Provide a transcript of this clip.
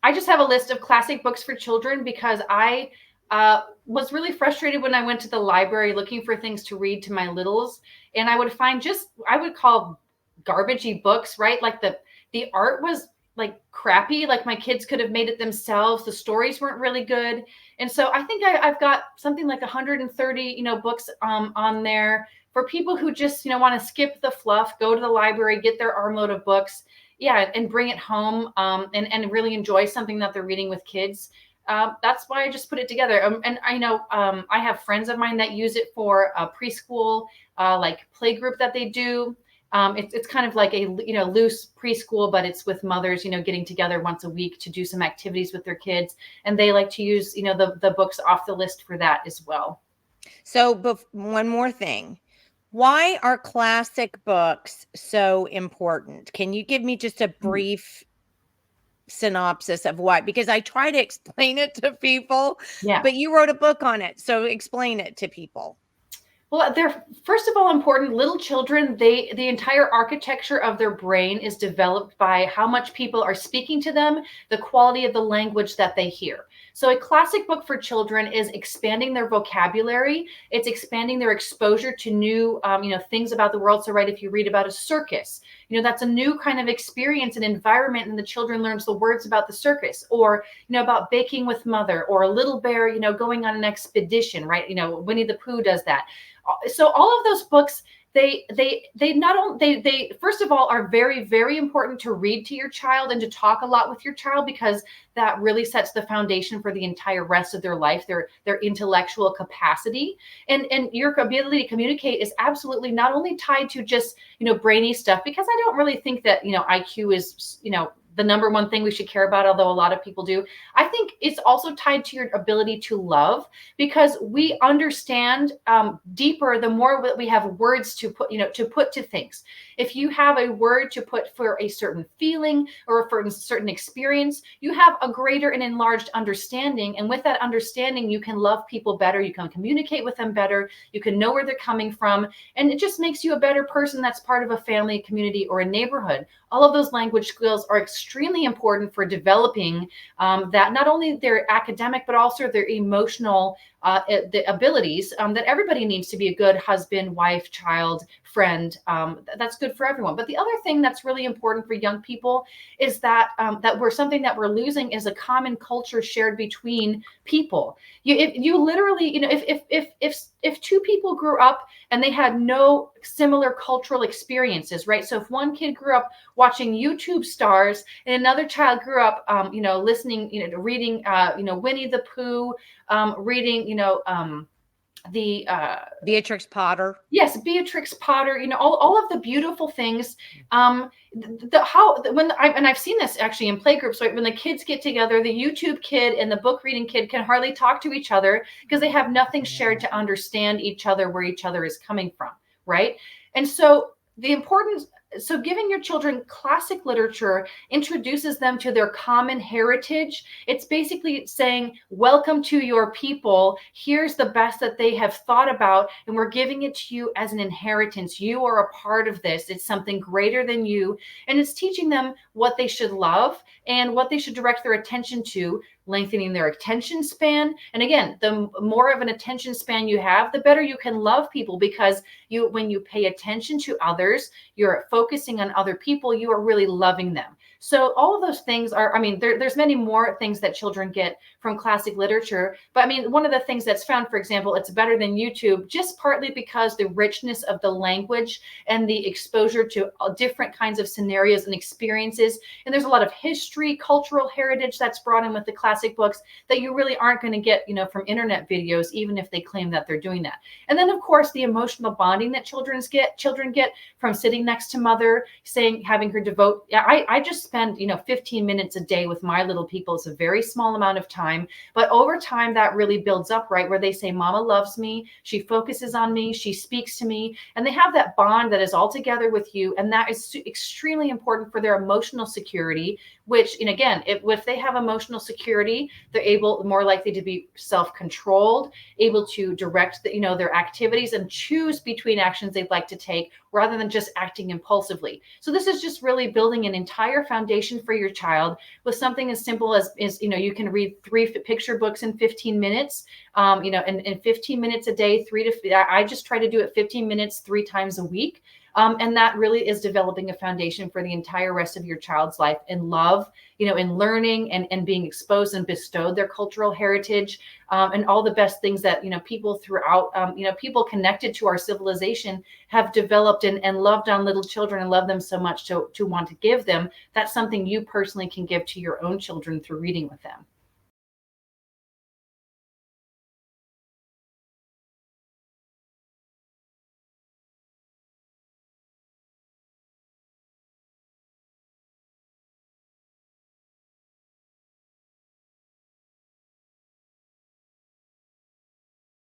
I just have a list of classic books for children because I was really frustrated when I went to the library looking for things to read to my littles, and I would find just I would call garbagey books, right? Like the art was like crappy, like my kids could have made it themselves. The stories weren't really good, and so I think I've got something like 130, books on there for people who just want to skip the fluff, go to the library, get their armload of books, yeah, and bring it home, and really enjoy something that they're reading with kids. That's why I just put it together. And I know I have friends of mine that use it for a preschool, like play group that they do. It's kind of like a loose preschool, but it's with mothers, getting together once a week to do some activities with their kids, and they like to use the books off the list for that as well. So, but one more thing. Why are classic books so important? Can you give me just a brief synopsis of why? Because I try to explain it to people, Yeah. but you wrote a book on it. So explain it to people. Well, they're first of all important. Little children, the entire architecture of their brain is developed by how much people are speaking to them, the quality of the language that they hear. So a classic book for children is expanding their vocabulary. It's expanding their exposure to new, things about the world. So, right, if you read about a circus, that's a new kind of experience and environment, and the children learns the words about the circus, or about baking with mother, or a little bear, going on an expedition, right? Winnie the Pooh does that. So all of those books, they not only they first of all are very, very important to read to your child and to talk a lot with your child, because that really sets the foundation for the entire rest of their life, their intellectual capacity, and your ability to communicate is absolutely not only tied to just brainy stuff, because I don't really think that IQ is the number one thing we should care about, although a lot of people do. I think it's also tied to your ability to love, because we understand deeper the more that we have words to put to things. If you have a word to put for a certain feeling or for a certain experience, you have a greater and enlarged understanding. And with that understanding, you can love people better. You can communicate with them better. You can know where they're coming from. And it just makes you a better person that's part of a family, community, or a neighborhood. All of those language skills are extremely important for developing that, not only their academic, but also their emotional the abilities that everybody needs to be a good husband, wife, child, friend. That's good for everyone. But the other thing that's really important for young people is that something that we're losing is a common culture shared between people. You literally, if two people grew up and they had no similar cultural experiences, right? So if one kid grew up watching YouTube stars and another child grew up, listening, reading, Winnie the Pooh, reading, the Beatrix Potter. Yes, Beatrix Potter, all of the beautiful things. I've seen this actually in playgroups, right? When the kids get together, the YouTube kid and the book reading kid can hardly talk to each other because they have nothing shared to understand each other, where each other is coming from, right? And so giving your children classic literature introduces them to their common heritage. It's basically saying, welcome to your people. Here's the best that they have thought about, and we're giving it to you as an inheritance. You are a part of this. It's something greater than you. And it's teaching them what they should love and what they should direct their attention to, lengthening their attention span. And again, the more of an attention span you have, the better you can love people, because when you pay attention to others, you're focusing on other people, you are really loving them. So all of those things are, there's many more things that children get from classic literature. But one of the things that's found, for example, it's better than YouTube, just partly because the richness of the language and the exposure to different kinds of scenarios and experiences. And there's a lot of history, cultural heritage that's brought in with the classic books that you really aren't going to get, from internet videos, even if they claim that they're doing that. And then, of course, the emotional bonding that children get from sitting next to mother, having her devote. I just spend 15 minutes a day with my little people. It's a very small amount of time, but over time that really builds up, right, where they say, mama loves me, she focuses on me, she speaks to me, and they have that bond that is all together with you. And that is extremely important for their emotional security, which, and again, if they have emotional security, they're more likely to be self-controlled, able to direct their activities and choose between actions they'd like to take rather than just acting impulsively. So this is just really building an entire foundation foundation for your child with something as simple as you can read 3 picture books in 15 minutes, in 15 minutes a day, I just try to do it 15 minutes 3 times a week. And that really is developing a foundation for the entire rest of your child's life in love, in learning and being exposed and bestowed their cultural heritage, and all the best things that, people throughout, people connected to our civilization have developed and loved on little children and love them so much to want to give them. That's something you personally can give to your own children through reading with them.